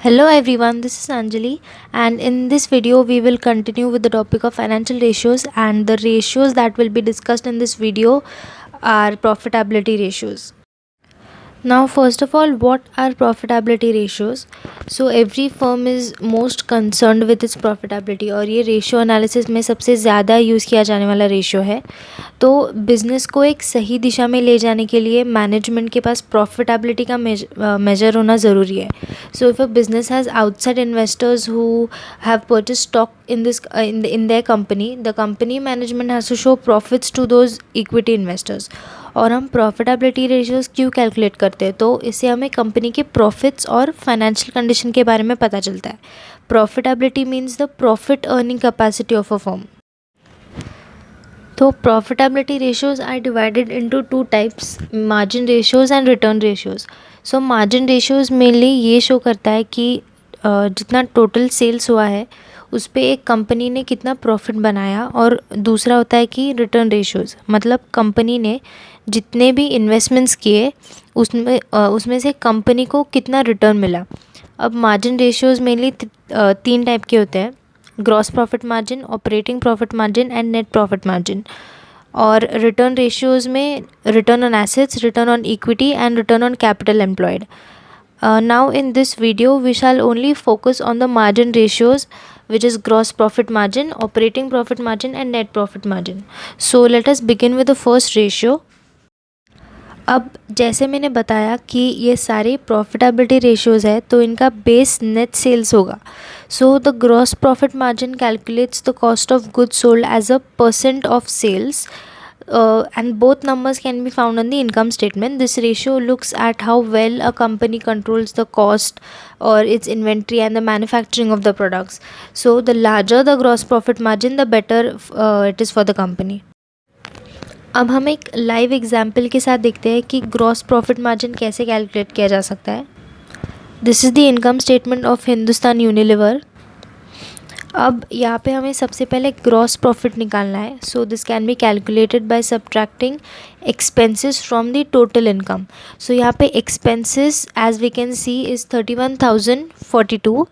Hello everyone, this is Anjali, and in this video we will continue with the topic of financial ratios, and the ratios that will be discussed in this video are profitability ratios. Now, first of all, what are profitability ratios? So every firm is most concerned with its profitability, और ये ratio analysis में सबसे ज़्यादा use किया जाने वाला ratio है. तो बिज़नेस को एक सही दिशा में ले जाने के लिए मैनेजमेंट के पास प्रॉफिटेबिलिटी का मेजर होना ज़रूरी है. So if a business has outside investors who have purchase stock in their company, the company management has to show profits to those equity investors. और हम प्रॉफिटेबिलिटी रेशियोज़ क्यों कैलकुलेट करते हैं? तो इससे हमें कंपनी के प्रॉफिट्स और फाइनेंशियल कंडीशन के बारे में पता चलता है. Profitability means the profit earning capacity of a firm. तो profitability ratios are divided into two types, margin ratios and return ratios. So margin ratios mainly ये शो करता है कि जितना टोटल सेल्स हुआ है उस पर एक कंपनी ने कितना प्रॉफिट बनाया, और दूसरा होता है कि रिटर्न रेशियोज़ मतलब कंपनी ने जितने भी इन्वेस्टमेंट्स किए उसमें से कंपनी को कितना रिटर्न मिला. अब मार्जिन रेशियोज़ मेनली 3 टाइप के होते हैं: gross profit margin, operating profit margin and net profit margin. और रिटर्न रेशियोज़ में return on assets, return on equity and return on capital employed. Now in this video we shall only focus on the margin ratios, which is gross profit margin, operating profit margin and net profit margin. So let us begin with the first ratio. अब जैसे मैंने बताया कि ये सारे profitability ratios है तो इनका बेस नेट सेल्स होगा. So the gross profit margin calculates the cost of goods sold as a percent of sales. And both numbers can be found on the income statement. This ratio looks at how well a company controls the cost or its inventory and the manufacturing of the products. So the larger the gross profit margin, the better it is for the company. अब हम एक live example के साथ देखते हैं कि gross profit margin कैसे calculate किया जा सकता है. This is the income statement of Hindustan Unilever. अब यहाँ पे हमें सबसे पहले ग्रॉस प्रॉफिट निकालना है. So this can be calculated by subtracting expenses from the total income. So यहाँ पे expenses as we can see is 31,042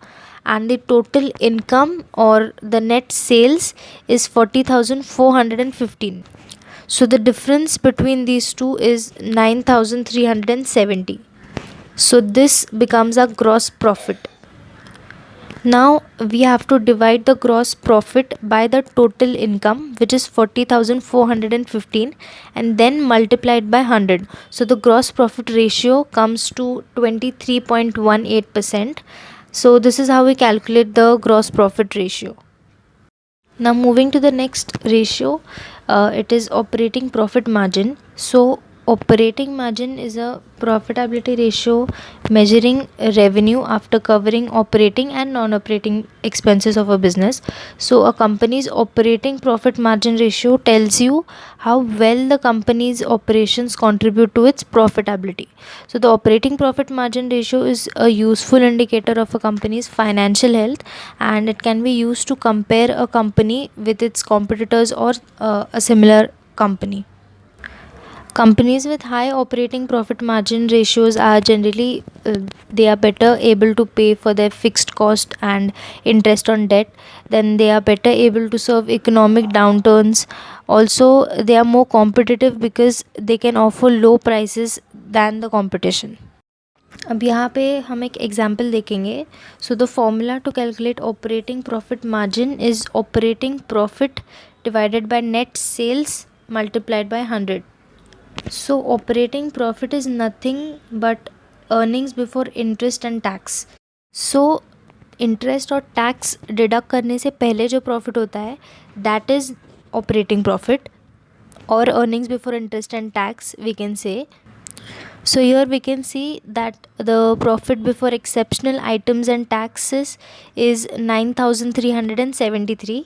and the total income or the net sales is 40,415. So the difference between these two is 9,370. So this becomes a gross profit. Now we have to divide the gross profit by the total income, which is 40,415, and then multiply it by 100. So the gross profit ratio comes to 23.18%. So this is how we calculate the gross profit ratio. Now moving to the next ratio, it is operating profit margin. So operating margin is a profitability ratio measuring revenue after covering operating and non-operating expenses of a business. So a company's operating profit margin ratio tells you how well the company's operations contribute to its profitability. So the operating profit margin ratio is a useful indicator of a company's financial health, and it can be used to compare a company with its competitors or a similar company. Companies with high operating profit margin ratios are generally they are better able to pay for their fixed cost and interest on debt. Then they are better able to serve economic downturns. Also they are more competitive because they can offer low prices than the competition. अब यहाँ पे हम एक example देखेंगे. So the formula to calculate operating profit margin is operating profit divided by net sales multiplied by 100. So operating profit is nothing but earnings before interest and tax. So interest और tax deduct करने से पहले जो profit होता है that is operating profit, or earnings before interest and tax we can say. So here we can see that the profit before exceptional items and taxes is 9,373.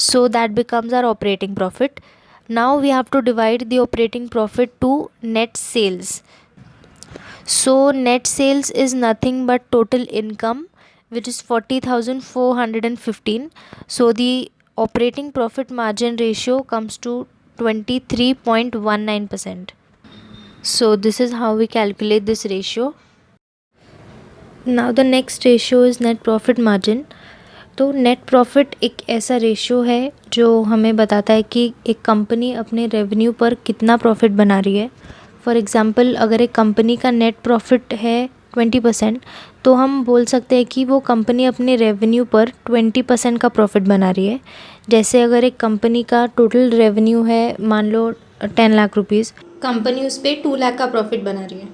So that becomes our operating profit. Now we have to divide the operating profit to net sales. So net sales is nothing but total income, which is 40,415. So the operating profit margin ratio comes to 23.19%. So this is how we calculate this ratio. Now the next ratio is net profit margin. तो net profit एक ऐसा ratio है जो हमें बताता है कि एक कंपनी अपने रेवेन्यू पर कितना प्रॉफिट बना रही है। फॉर एग्ज़ाम्पल, अगर एक कंपनी का नेट प्रॉफिट है 20%, तो हम बोल सकते हैं कि वो कंपनी अपने रेवेन्यू पर 20% का प्रॉफिट बना रही है। जैसे अगर एक कंपनी का टोटल रेवेन्यू है मान लो 10 लाख रुपीज़, कंपनी उस पर 2 लाख का प्रॉफिट बना रही है।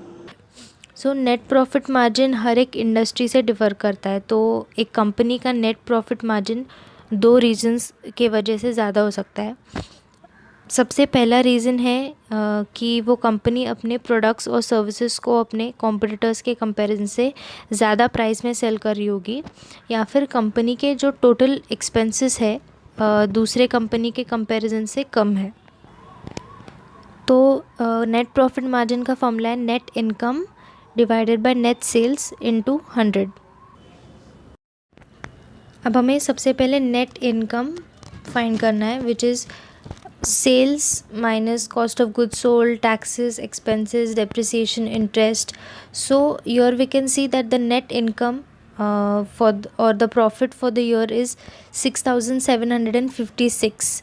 सो नेट प्रॉफिट मार्जिन हर एक इंडस्ट्री से डिफ़र करता है। तो एक कंपनी का नेट प्रॉफिट मार्जिन दो रीजंस के वजह से ज़्यादा हो सकता है। सबसे पहला रीज़न है कि वो कंपनी अपने प्रोडक्ट्स और सर्विसेज को अपने कॉम्पिटिटर्स के कंपैरिजन से ज़्यादा प्राइस में सेल कर रही होगी, या फिर कंपनी के जो टोटल एक्सपेंसेस है दूसरे कंपनी के कंपैरिजन से कम है। तो नेट प्रॉफिट मार्जिन का फॉर्मूला है net income divided by net sales into 100। अब हमें सबसे पहले नेट इनकम फाइंड करना है, which is sales minus cost of goods sold, taxes, expenses, depreciation, interest. So here we can see that the net income or the profit for the year is 6,756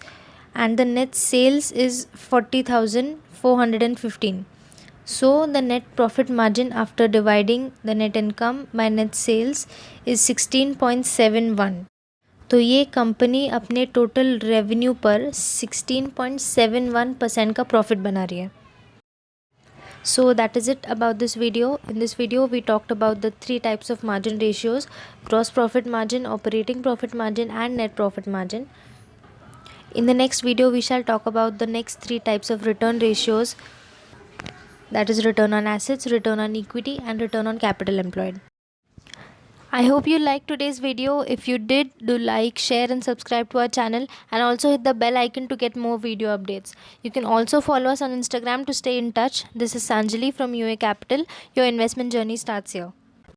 and the net sales is 40,415. So the net profit margin after dividing the net income by net sales is 16.71. तो ये company अपने total revenue पर 16.71% का profit बना रही है। So that is it about this video. In this video we talked about the three types of margin ratios: gross profit margin, operating profit margin and net profit margin. In the next video we shall talk about the next three types of return ratios, that is return on assets, return on equity and return on capital employed. I hope you liked today's video. If you did, do like, share and subscribe to our channel, and also hit the bell icon to get more video updates. You can also follow us on Instagram to stay in touch. This is Sanjali from UA Capital. Your investment journey starts here.